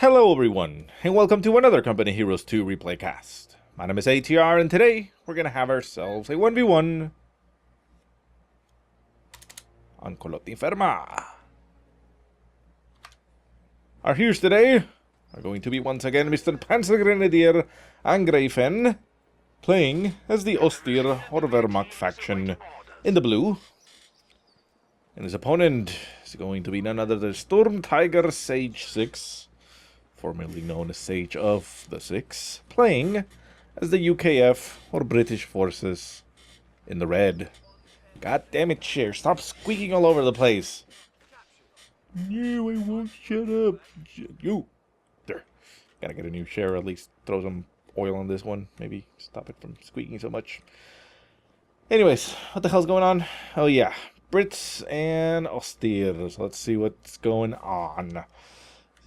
Hello everyone, and welcome to another Company Heroes 2 replay cast. My name is ATR, and today we're gonna have ourselves a 1v1 on Kholodny Ferma. Our heroes today are going to be once again Mr. PanzerGrenadierAngreifen, playing as the Austere or Wehrmacht faction in the blue. And his opponent is going to be none other than SturmTigerSage6, formerly known as Sage of the Six, playing as the UKF or British forces in the red. God damn it, chair, stop squeaking all over the place. No, I won't shut up. You. There. Gotta get a new chair, at least throw some oil on this one. Maybe stop it from squeaking so much. Anyways, what the hell's going on? Oh yeah, Brits and Austere. So let's see what's going on.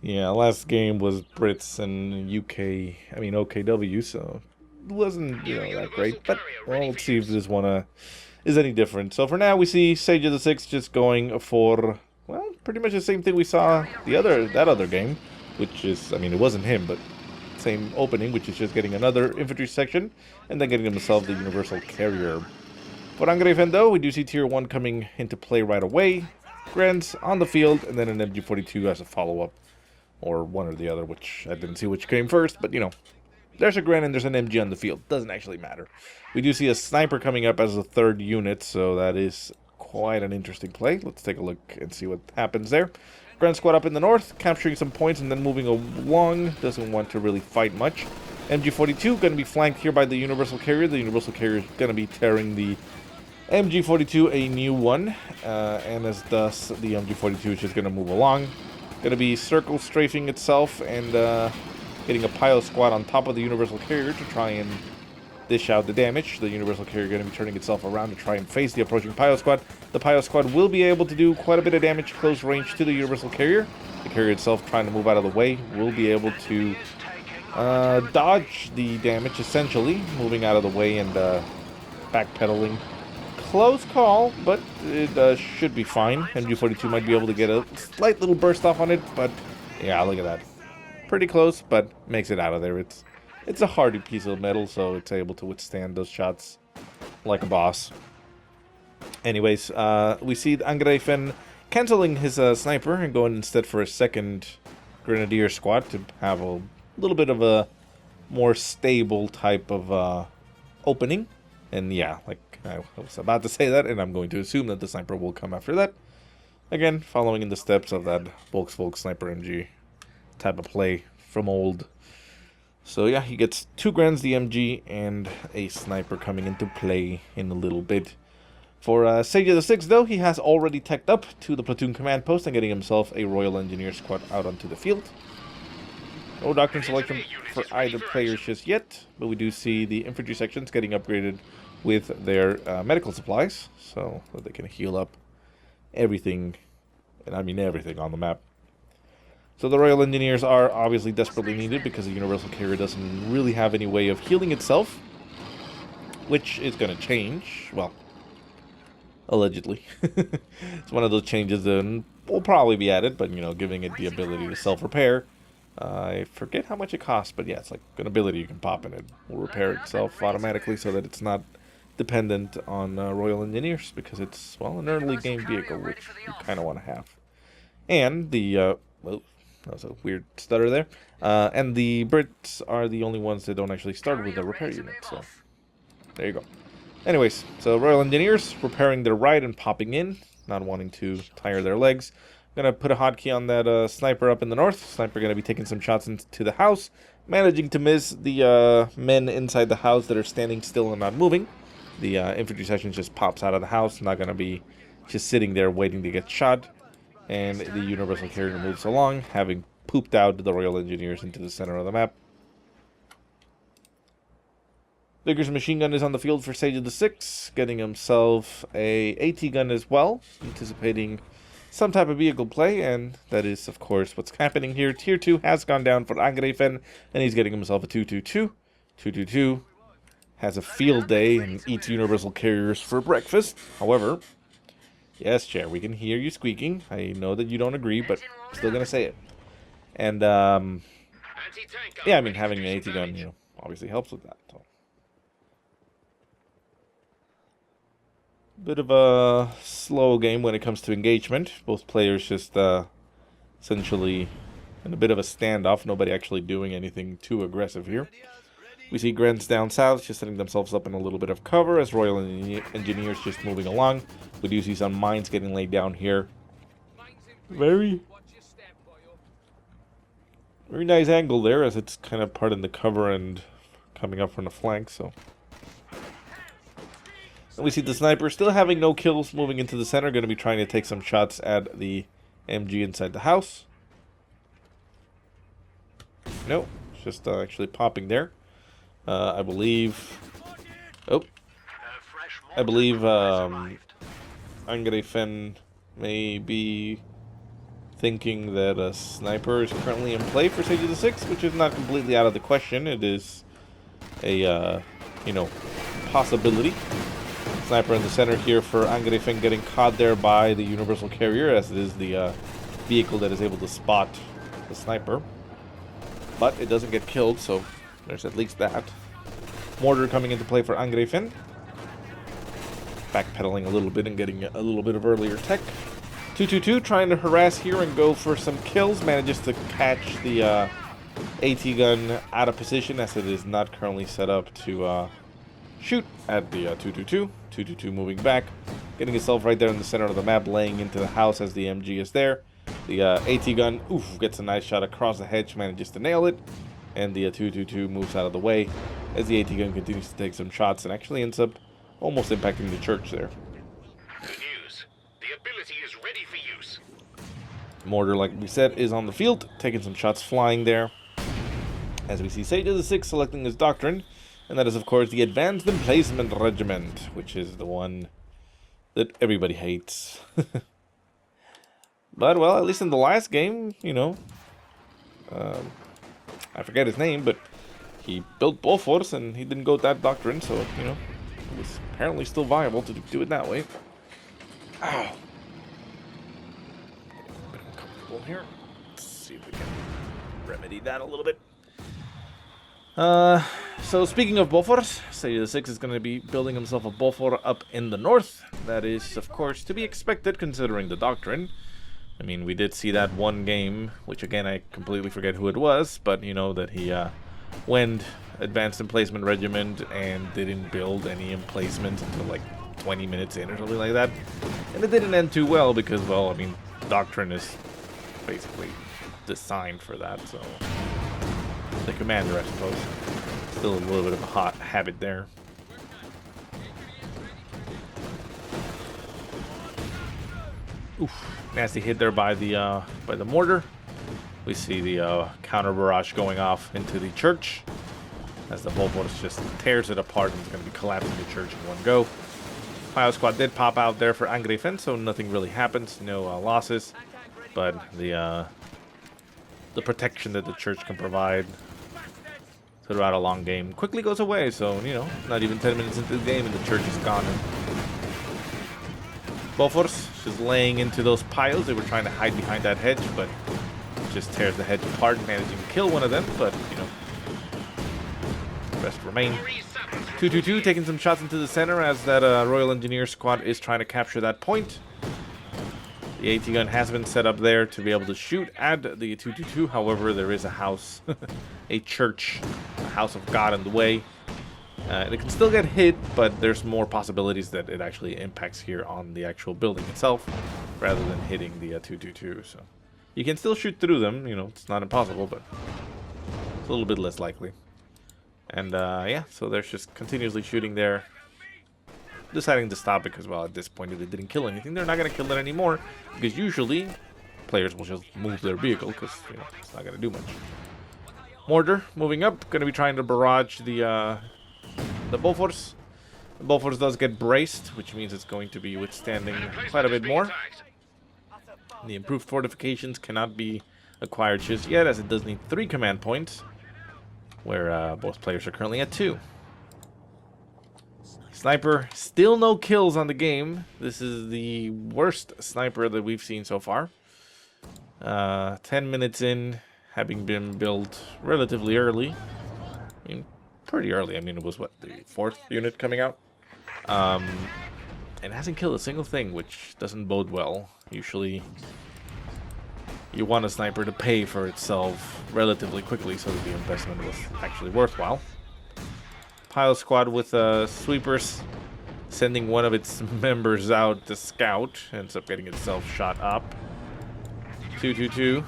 Yeah, last game was Brits and UK, OKW, so it wasn't, that great. But, well, let's see if this one is any different. So for now, we see Sage of the Six just going for, well, pretty much the same thing we saw that other game, which is, it wasn't him, but same opening, which is just getting another infantry section, and then getting himself the universal carrier. For Angreifen, though, we do see Tier 1 coming into play right away, Grants on the field, and then an MG42 as a follow-up. Or one or the other, which I didn't see which came first, but there's a Gren and there's an MG on the field. Doesn't actually matter. We do see a sniper coming up as a third unit, so that is quite an interesting play. Let's take a look and see what happens there. Grand squad up in the north, capturing some points and then moving along. Doesn't want to really fight much. MG42 going to be flanked here by the universal carrier. The universal carrier is going to be tearing the MG42 a new one, and as thus the MG42 is just going to move along. Going to be circle strafing itself and getting a pile squad on top of the universal carrier to try and dish out the damage. The universal carrier going to be turning itself around to try and face the approaching pile squad. The pile squad will be able to do quite a bit of damage close range to the universal carrier. The carrier itself, trying to move out of the way, will be able to dodge the damage, essentially, moving out of the way and backpedaling. Close call, but it should be fine. MG42 might be able to get a slight little burst off on it, but yeah, look at that. Pretty close, but makes it out of there. It's a hardy piece of metal, so it's able to withstand those shots like a boss. Anyways, we see Angreifen canceling his sniper and going instead for a second grenadier squad to have a little bit of a more stable type of opening. And yeah, like I was about to say that, and I'm going to assume that the sniper will come after that. Again, following in the steps of that Volkswagen sniper MG type of play from old. So yeah, he gets 2 Grens, the MG, and a sniper coming into play in a little bit. For Sage of the Six, though, he has already teched up to the platoon command post and getting himself a Royal Engineer squad out onto the field. No doctrine selection for either players just yet, but we do see the infantry sections getting upgraded with their medical supplies, so that they can heal up everything, and I mean everything on the map. So the Royal Engineers are obviously desperately needed because the Universal Carrier doesn't really have any way of healing itself, which is going to change, well, allegedly. It's one of those changes that will probably be added, but, giving it the ability to self-repair. I forget how much it costs, but yeah, it's like an ability you can pop and it will repair itself automatically so that it's not dependent on Royal Engineers, because it's, well, an early game vehicle, which you kind of want to have. And the, well, that was a weird stutter there. And the Brits are the only ones that don't actually start with a repair unit, so there you go. Anyways, so Royal Engineers repairing their right and popping in, not wanting to tire their legs. Gonna put a hotkey on that sniper up in the north. Sniper gonna be taking some shots into the house, managing to miss the men inside the house that are standing still and not moving. The infantry section just pops out of the house, not gonna be just sitting there waiting to get shot. And the universal carrier moves along, having pooped out the Royal Engineers into the center of the map. Vigor's machine gun is on the field for Sage of the Six, getting himself a AT gun as well, anticipating some type of vehicle play, and that is, of course, what's happening here. Tier 2 has gone down for Angreifen, and he's getting himself a 222. 222 has a field day and eats universal carriers for breakfast. However, yes, Chair, we can hear you squeaking. I know that you don't agree, but I'm still going to say it. And, yeah, I mean, having an AT gun, you know, obviously helps with that. So. Bit of a slow game when it comes to engagement. Both players just essentially in a bit of a standoff. Nobody actually doing anything too aggressive here. We see Grens down south just setting themselves up in a little bit of cover as Royal Engineers just moving along. We do see some mines getting laid down here. Very nice angle there as it's kind of part in the cover and coming up from the flank. So. And we see the sniper still having no kills moving into the center. Going to be trying to take some shots at the MG inside the house. No, it's just actually popping there. I believe... Oh. I believe Angreifen may be thinking that a sniper is currently in play for SageSage6, which is not completely out of the question. It is a, you know, possibility. Sniper in the center here for Angreifen getting caught there by the universal carrier, as it is the vehicle that is able to spot the sniper. But it doesn't get killed, so there's at least that. Mortar coming into play for Angreifen. Backpedaling a little bit and getting a little bit of earlier tech. 222 trying to harass here and go for some kills. Manages to catch the AT gun out of position, as it is not currently set up to shoot at the 222. 222 moving back, getting himself right there in the center of the map, laying into the house as the MG is there. The AT gun, gets a nice shot across the hedge, manages to nail it, and the 222 moves out of the way as the AT gun continues to take some shots and actually ends up almost impacting the church there. Good news. The ability is ready for use. Mortar, like we said, is on the field, taking some shots flying there. As we see SageSage6 selecting his doctrine, and that is, of course, the Advanced Emplacement Regiment, which is the one that everybody hates. But, well, at least in the last game, you know, I forget his name, but he built Bofors and he didn't go with that doctrine, so, you know, it was apparently still viable to do it that way. Ow. A bit uncomfortable here. Let's see if we can remedy that a little bit. So speaking of Bofors, SageSage6 is going to be building himself a Bofor up in the north. That is, of course, to be expected considering the doctrine. I mean, we did see that one game, which again, I completely forget who it was, but you know that he went Advanced Emplacement Regiment and didn't build any emplacements until like 20 minutes in or something like that. And it didn't end too well because, well, I mean, doctrine is basically designed for that, so... The commander, I suppose. Still a little bit of a hot habit there. Oof. Nasty hit there by the mortar. We see the counter barrage going off into the church as the Volvor's just tears it apart and is going to be collapsing the church in one go. Pile squad did pop out there for Angreifen, so nothing really happens. No losses, but the protection that the church can provide throughout a long game quickly goes away, so, you know, not even 10 minutes into the game and the church is gone. Bofors just laying into those piles. They were trying to hide behind that hedge, but just tears the hedge apart, managing to kill one of them, but, you know, the rest remain. 222 taking some shots into the center as that Royal Engineer squad is trying to capture that point. The AT gun has been set up there to be able to shoot at the 222. However, there is a house, a church, a house of God in the way. It can still get hit, but there's more possibilities that it actually impacts here on the actual building itself, rather than hitting the 222. So you can still shoot through them. You know, it's not impossible, but it's a little bit less likely. And yeah, so there's just continuously shooting there. Deciding to stop because, well, at this point, if it didn't kill anything, they're not going to kill it anymore. Because usually, players will just move their vehicle because, you know, it's not going to do much. Mortar moving up, going to be trying to barrage the Bofors. The Bofors does get braced, which means it's going to be withstanding quite a bit more. The improved fortifications cannot be acquired just yet, as it does need 3 command points, where both players are currently at 2. Sniper, still no kills on the game. This is the worst sniper that we've seen so far. 10 minutes in, having been built relatively early. I mean, pretty early. I mean, it was, what, the 4th unit coming out? And hasn't killed a single thing, which doesn't bode well. Usually, you want a sniper to pay for itself relatively quickly so that the investment was actually worthwhile. Pile squad with sweepers, sending one of its members out to scout. Ends up getting itself shot up. 222.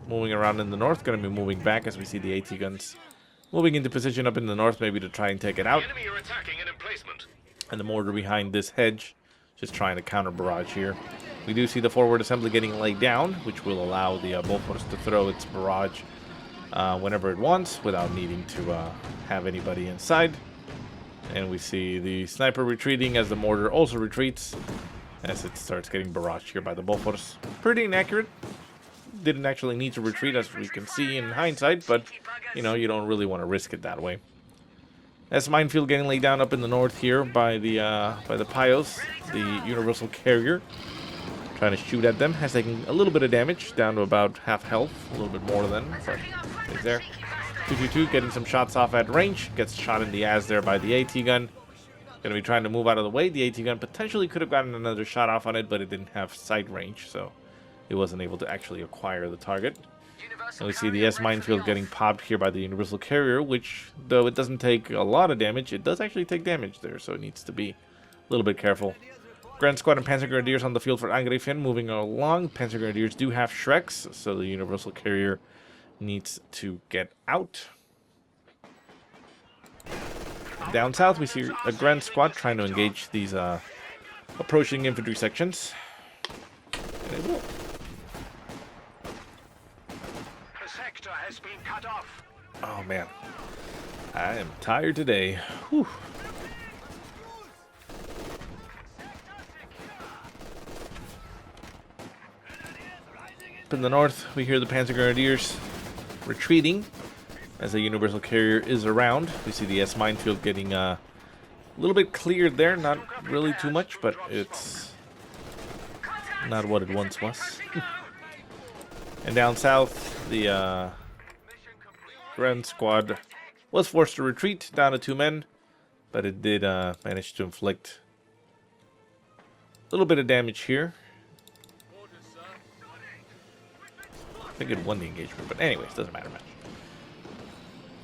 Moving around in the north. Going to be moving back as we see the AT guns moving into position up in the north, maybe to try and take it out. The enemy are attacking an emplacement. And the mortar behind this hedge, just trying to counter barrage here. We do see the forward assembly getting laid down, which will allow the Bofors to throw its barrage whenever it wants without needing to have anybody inside. And we see the sniper retreating as the mortar also retreats as it starts getting barraged here by the Bofors. Pretty inaccurate. Didn't actually need to retreat, as we can see in hindsight, but you know, you don't really want to risk it that way. As minefield getting laid down up in the north here by the Pios, the universal carrier, trying to shoot at them, has taken a little bit of damage, down to about half health, a little bit more than, but he's there. 222 getting some shots off at range, gets shot in the ass there by the AT gun. Going to be trying to move out of the way. The AT gun potentially could have gotten another shot off on it, but it didn't have sight range, so it wasn't able to actually acquire the target. And we see the S minefield getting popped here by the universal carrier, which, though it doesn't take a lot of damage, it does actually take damage there, so it needs to be a little bit careful. Grand Squad and Panzergrenadiers on the field for Angreifen, moving along. Panzergrenadiers do have Shreks, so the universal carrier needs to get out. Down south, we see a Grand Squad trying to engage these approaching infantry sections. And it will. Has been cut off. Oh man, I am tired today. Whew. Up in the north, we hear the Panzergrenadiers retreating as the universal carrier is around. We see the S minefield getting a little bit cleared there, not really too much, but it's not what it once was. And down south, the Grand Squad was forced to retreat down to 2 men, but it did manage to inflict a little bit of damage here. I think it won the engagement, but anyways, doesn't matter much.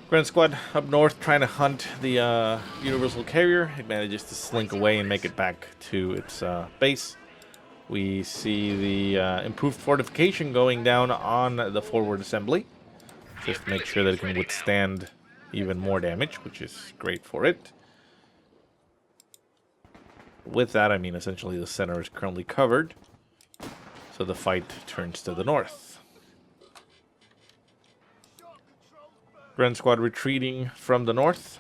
Grand Squad up north trying to hunt the universal carrier. It manages to slink away and make it back to its base. We see the improved fortification going down on the forward assembly. Just to make sure that it can withstand even more damage, which is great for it. With that, I mean essentially the center is currently covered. So the fight turns to the north. Grand Squad retreating from the north.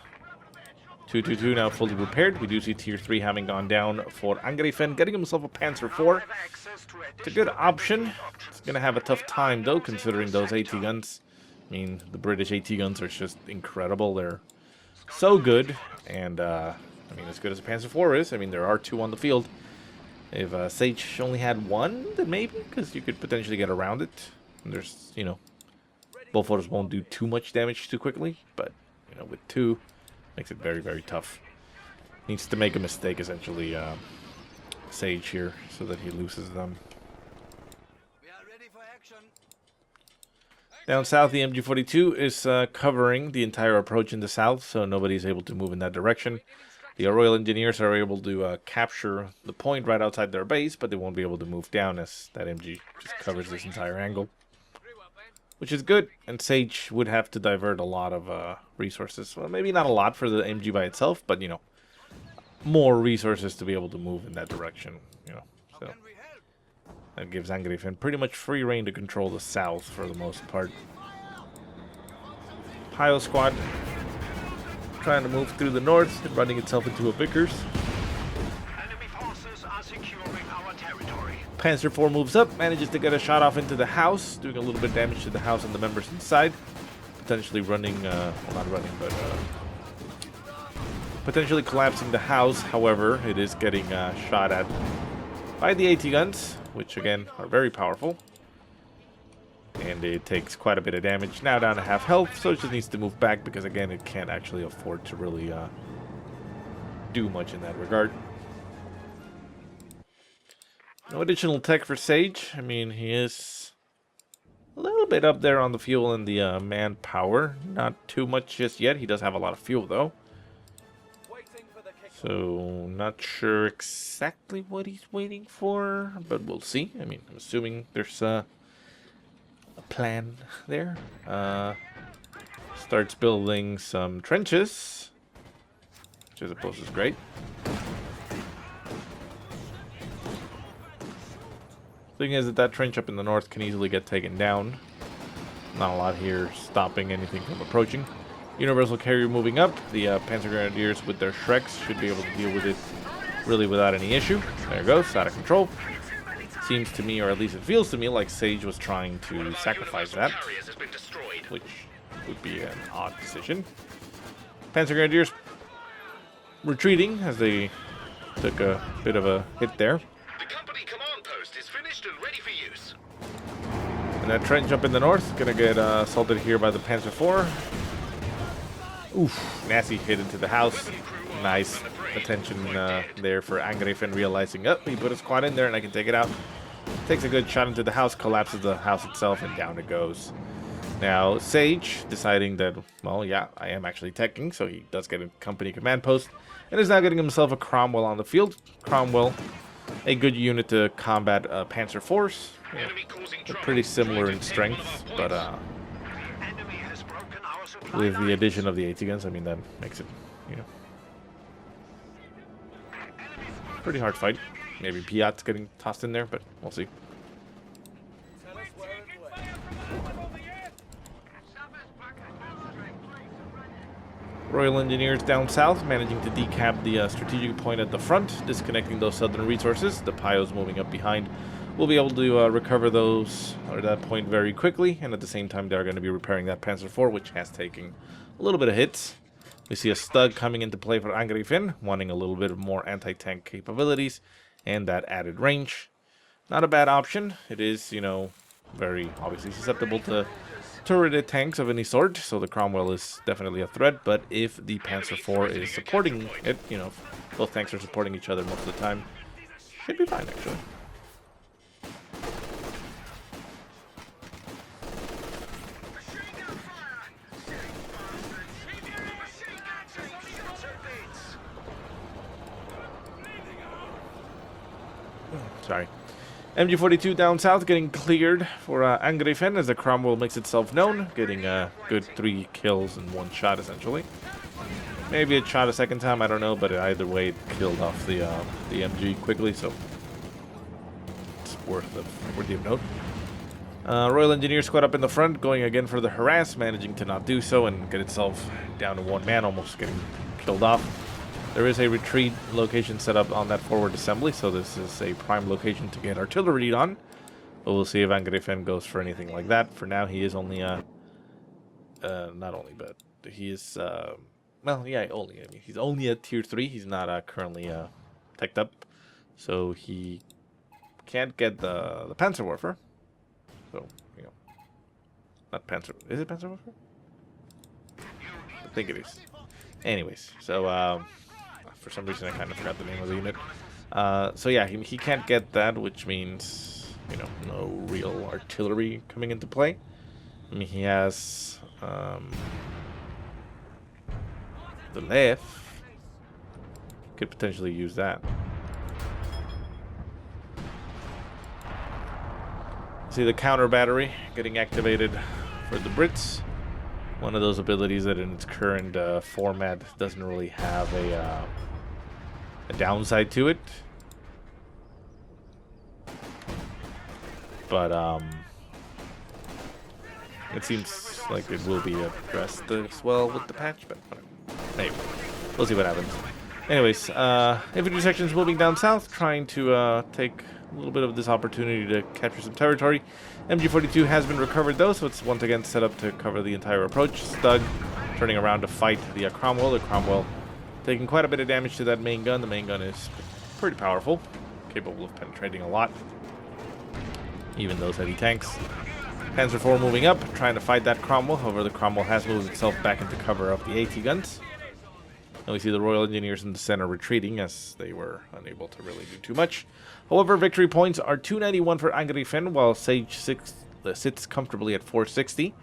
222 now fully repaired. We do see Tier 3 having gone down for Angreifen, getting himself a Panzer IV. It's a good option. It's going to have a tough time, though, considering those AT guns. I mean, the British AT guns are just incredible. They're so good. And, I mean, as good as a Panzer IV is, I mean, there are 2 on the field. If Sage only had 1, then maybe, because you could potentially get around it. And there's, you know, both photos won't do too much damage too quickly. But, you know, with 2... makes it very, very tough. Needs to make a mistake, essentially, Sage here, so that he loses them. We are ready for action. Down south, the MG42 is covering the entire approach in the south, so nobody's able to move in that direction. The Royal Engineers are able to capture the point right outside their base, but they won't be able to move down as that MG just covers this entire angle. Which is good, and Sage would have to divert a lot of resources. Well, maybe not a lot for the MG by itself, but, you know, more resources to be able to move in that direction, you know. So that gives Angreifen pretty much free reign to control the south for the most part. Pile Squad trying to move through the north and running itself into a Vickers. Enemy forces are securing our territory. Panzer IV moves up, manages to get a shot off into the house, doing a little bit of damage to the house and the members inside. Potentially running, well, not running, but potentially collapsing the house. However, it is getting shot at by the AT guns, which again are very powerful. and it takes quite a bit of damage. Now down to half health, so it just needs to move back because, again, it can't actually afford to really do much in that regard. No additional tech for Sage. I mean, he is a little bit up there on the fuel and the manpower. Not too much just yet. He does have a lot of fuel, though. So, not sure exactly what he's waiting for, but we'll see. I mean, I'm assuming there's a plan there. Starts building some trenches, which I suppose is great. Thing is that trench up in the north can easily get taken down. Not a lot here stopping anything from approaching. Universal carrier moving up. The PanzerGrenadiers with their Shreks should be able to deal with it really without any issue. There it goes, out of control. Seems to me, or at least it feels to me, like Sage was trying to sacrifice that, which would be an odd decision. PanzerGrenadiers retreating as they took a bit of a hit there. The company command post is finished and ready for use. And that trench up in the north, gonna get assaulted here by the Panzer IV. Oof, nasty hit into the house. Nice attention there for Angreifen, realizing, oh, he put a squad in there and I can take it out. Takes a good shot into the house, collapses the house itself, and down it goes. Now, Sage, deciding that, well, yeah, I am actually teching, so he does get a company command post, and is now getting himself a Cromwell on the field. Cromwell, a good unit to combat Panzer Force. Yeah, they're pretty similar in strength, but with the addition of the AT guns, I mean, that makes it, you know, pretty hard fight. Maybe Piat's getting tossed in there, but we'll see. Royal Engineers down south, managing to decap the strategic point at the front, disconnecting those southern resources. The Pios moving up behind will be able to recover those, or that point, very quickly, and at the same time they're going to be repairing that Panzer IV, which has taken a little bit of hits. We see a Stug coming into play for Angreifen, wanting a little bit of more anti-tank capabilities and that added range. Not a bad option. It is, you know, very obviously susceptible to turreted tanks of any sort, so the Cromwell is definitely a threat, but if the Panzer IV is supporting it, you know, if both tanks are supporting each other most of the time, should be fine, actually. Sorry. MG42 down south getting cleared for Angreifen as the Cromwell makes itself known, getting a good 3 kills in one shot, essentially. Maybe it shot a second time, I don't know, but either way it killed off the MG quickly, so it's worthy of note. Royal Engineer squad up in the front, going again for the harass, managing to not do so and get itself down to 1 man, almost getting killed off. There is a retreat location set up on that forward assembly, so this is a prime location to get artillery on. But we'll see if Angreifen goes for anything like that. For now, he is only not only, but he is, well, yeah, only. I mean, he's only at tier 3. He's not currently teched up, so he can't get the Panzerwerfer. So, you know, not Panzer. Is it Panzerwerfer? I think it is. Anyways, so for some reason I kind of forgot the name of the unit. So yeah, he can't get that, which means, you know, no real artillery coming into play. I mean, he has the left. Could potentially use that. See the counter battery getting activated for the Brits. One of those abilities that in its current format doesn't really have a downside to it. But it seems like it will be addressed as well with the patch, but maybe. We'll see what happens. Anyways, infantry sections moving down south, trying to take a little bit of this opportunity to capture some territory. MG42 has been recovered though, so it's once again set up to cover the entire approach. Stug turning around to fight the Cromwell. The Cromwell taking quite a bit of damage to that main gun. The main gun is pretty powerful, capable of penetrating a lot, even those heavy tanks. Panzer IV moving up, trying to fight that Cromwell. However, the Cromwell has moved itself back into cover of the AT guns. And we see the Royal Engineers in the center retreating as they were unable to really do too much. However, victory points are 291 for Angreifen, while SageSage6 sits comfortably at 460.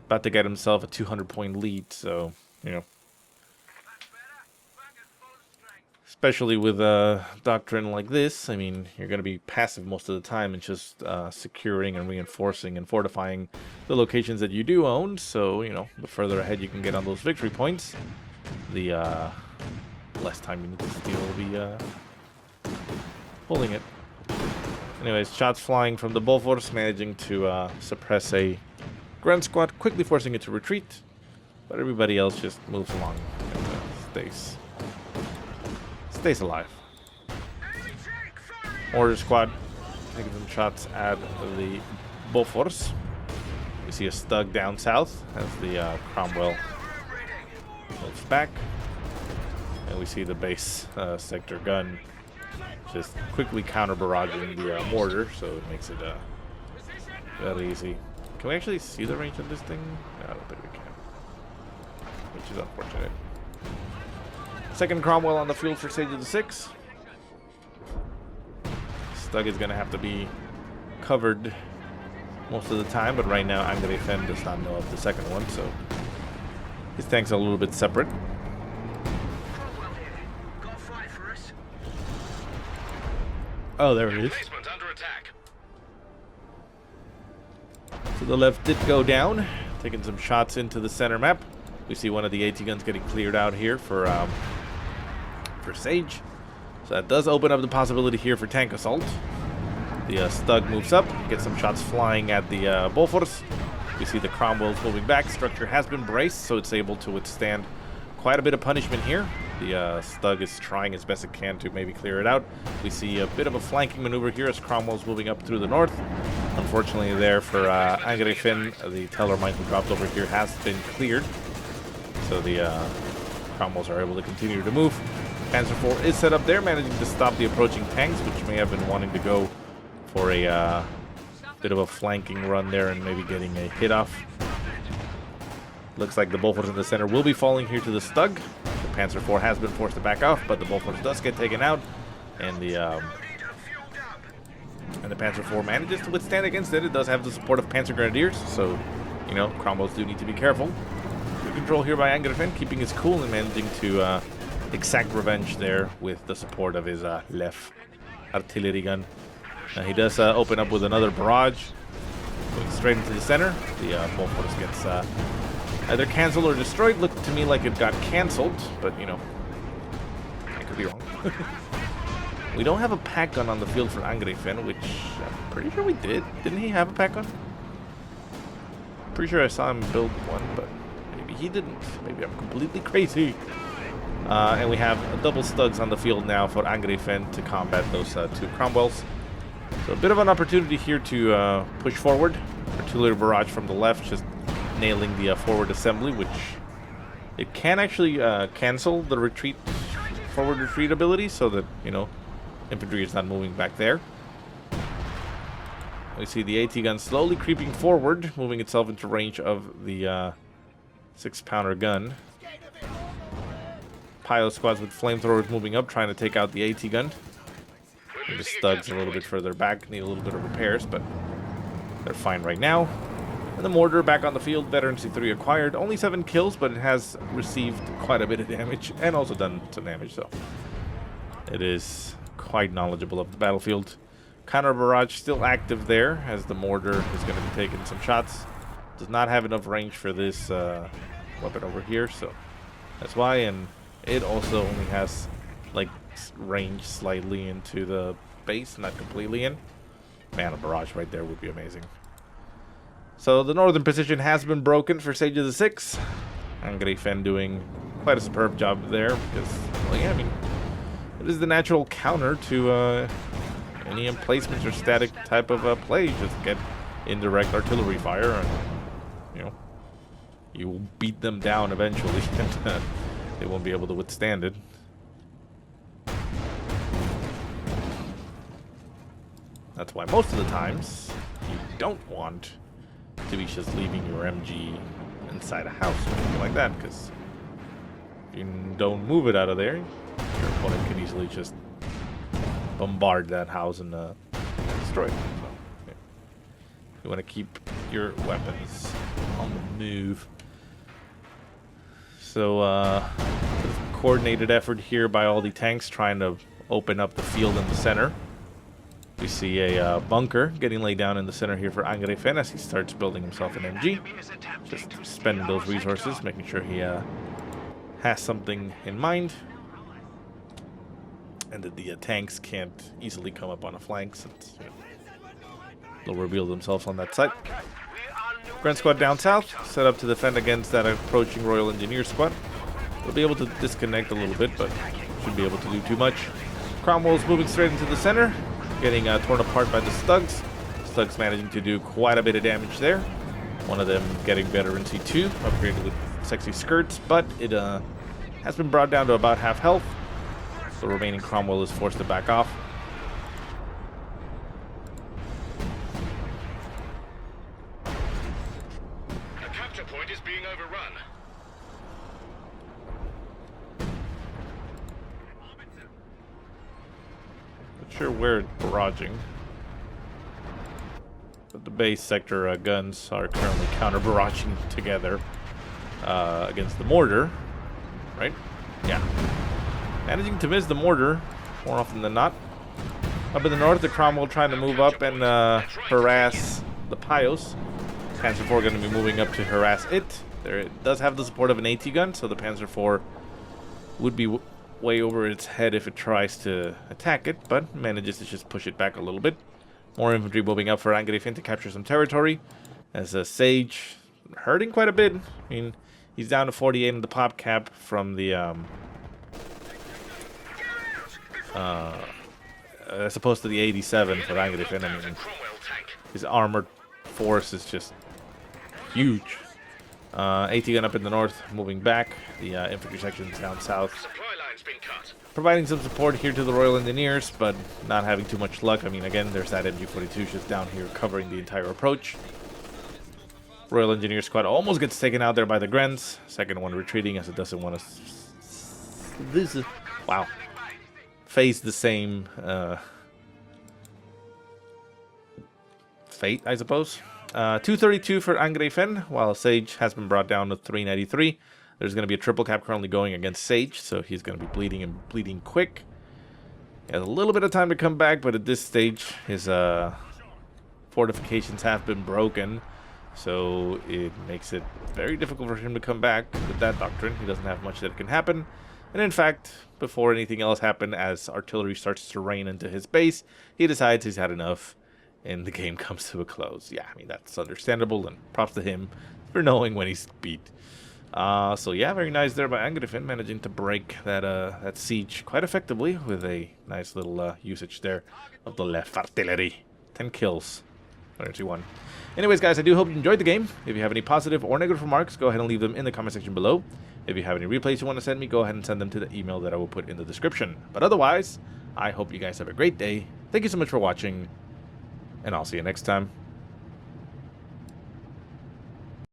About to get himself a 200-point lead, so, you know. Especially with a doctrine like this, I mean, you're going to be passive most of the time and just securing and reinforcing and fortifying the locations that you do own. So, you know, the further ahead you can get on those victory points, the less time you need to steal will be pulling it. Anyways, shots flying from the Bofors, managing to suppress a Grunt Squad, quickly forcing it to retreat. But everybody else just moves along and stays alive. Mortar Squad taking some shots at the Bofors. We see a Stug down south as the Cromwell moves back. And we see the base sector gun just quickly counter barraging the mortar, so it makes it very easy. Can we actually see the range of this thing? No, I don't think we can, which is unfortunate. Second Cromwell on the field for SageSage6. Stug is going to have to be covered most of the time, but right now Angreifen does not know of the second one, so his tanks are a little bit separate. Oh, there it is. So the left did go down, taking some shots into the center map. We see one of the AT guns getting cleared out here for Sage. So that does open up the possibility here for tank assault. The Stug moves up, gets some shots flying at the Bofors. We see the Cromwell's moving back. Structure has been braced, so it's able to withstand quite a bit of punishment here. The Stug is trying as best it can to maybe clear it out. We see a bit of a flanking maneuver here as Cromwell's moving up through the north. Unfortunately there for Angreifen, the Teller mine who dropped over here has been cleared. So the Cromwells are able to continue to move. Panzer IV is set up there, managing to stop the approaching tanks, which may have been wanting to go for a bit of a flanking run there and maybe getting a hit off. Looks like the Bofors in the center will be falling here to the Stug. The Panzer IV has been forced to back off, but the Bofors does get taken out, and the Panzer IV manages to withstand against it. It does have the support of PanzerGrenadiers, so, you know, Cromwells do need to be careful. Good control here by Angreifen, keeping his cool and managing to exact revenge there with the support of his left artillery gun. He does open up with another barrage, going straight into the center. The Bofors gets either canceled or destroyed. Looked to me like it got canceled, but, you know, I could be wrong. We don't have a pack gun on the field for Angreifen, which I'm pretty sure we did. Didn't he have a pack gun? Pretty sure I saw him build one, but maybe he didn't. Maybe I'm completely crazy. And we have double Stugs on the field now for Angreifen to combat those two Cromwells. So a bit of an opportunity here to push forward. Artillery barrage from the left, just nailing the forward assembly, which it can actually cancel the retreat, forward retreat ability, so that, you know, infantry is not moving back there. We see the AT gun slowly creeping forward, moving itself into range of the 6-pounder gun. Pilot squads with flamethrowers moving up, trying to take out the AT gun. And the Stugs a little bit further back, need a little bit of repairs, but they're fine right now. And the mortar back on the field, Veteran C3 acquired. Only 7 kills, but it has received quite a bit of damage and also done some damage, so it is quite knowledgeable of the battlefield. Counter barrage still active there, as the mortar is going to be taking some shots. Does not have enough range for this weapon over here, so that's why. And it also only has like range slightly into the base, not completely in. Man, a barrage right there would be amazing. So the northern position has been broken for SageSage6. Angreifen doing quite a superb job there because, well, yeah, I mean, it is the natural counter to any emplacements or static type of play. Just get indirect artillery fire, and you know, you will beat them down eventually, and they won't be able to withstand it. That's why most of the times you don't want to be just leaving your MG inside a house or something like that, because if you don't move it out of there, your opponent can easily just bombard that house and destroy it. So, yeah. You want to keep your weapons on the move. So, coordinated effort here by all the tanks trying to open up the field in the center. We see a bunker getting laid down in the center here for Angreifen as he starts building himself an MG. Just spending those resources, making sure he has something in mind. And that the tanks can't easily come up on a flank since they'll reveal themselves on that side. Grand Squad down south, set up to defend against that approaching Royal Engineer squad. They'll be able to disconnect a little bit, but shouldn't be able to do too much. Cromwell's moving straight into the center, getting torn apart by the Stugs. Stugs managing to do quite a bit of damage there. One of them getting veteran C2, upgraded with sexy skirts, but it has been brought down to about half health. The remaining Cromwell is forced to back off. A capture point is being overrun. Not sure where it's barraging, but the base sector guns are currently counter-barraging together against the mortar, right? Yeah. Managing to miss the mortar more often than not. Up in the north, the Cromwell trying to move up and harass the Pios. Panzer IV going to be moving up to harass it. There, it does have the support of an AT gun, so the Panzer IV would be way over its head if it tries to attack it, but manages to just push it back a little bit. More infantry moving up for Angreifen to capture some territory. As Sage hurting quite a bit. I mean, he's down to 48 in the pop cap from the as opposed to the 87 for Angreifen. I mean, his armored force is just huge. AT gun up in the north, moving back. The infantry sections down south, providing some support here to the Royal Engineers, but not having too much luck. I mean, again, there's that MG42 just down here covering the entire approach. Royal Engineer squad almost gets taken out there by the Grens. Second one retreating as it doesn't want to. This is wow. Face the same fate, I suppose. 232 for Angreifen, while Sage has been brought down to 393. There's going to be a triple cap currently going against Sage, so he's going to be bleeding and bleeding quick. He has a little bit of time to come back, but at this stage, his fortifications have been broken, so it makes it very difficult for him to come back with that doctrine. He doesn't have much that can happen. And in fact, before anything else happened, as artillery starts to rain into his base, he decides he's had enough, and the game comes to a close. Yeah, I mean, that's understandable, and props to him for knowing when he's beat. So yeah, very nice there by Angreifen, managing to break that that siege quite effectively with a nice little usage there of the left artillery. 10 kills. 1. Anyways, guys, I do hope you enjoyed the game. If you have any positive or negative remarks, go ahead and leave them in the comment section below. If you have any replays you want to send me, go ahead and send them to the email that I will put in the description. But otherwise, I hope you guys have a great day. Thank you so much for watching, and I'll see you next time.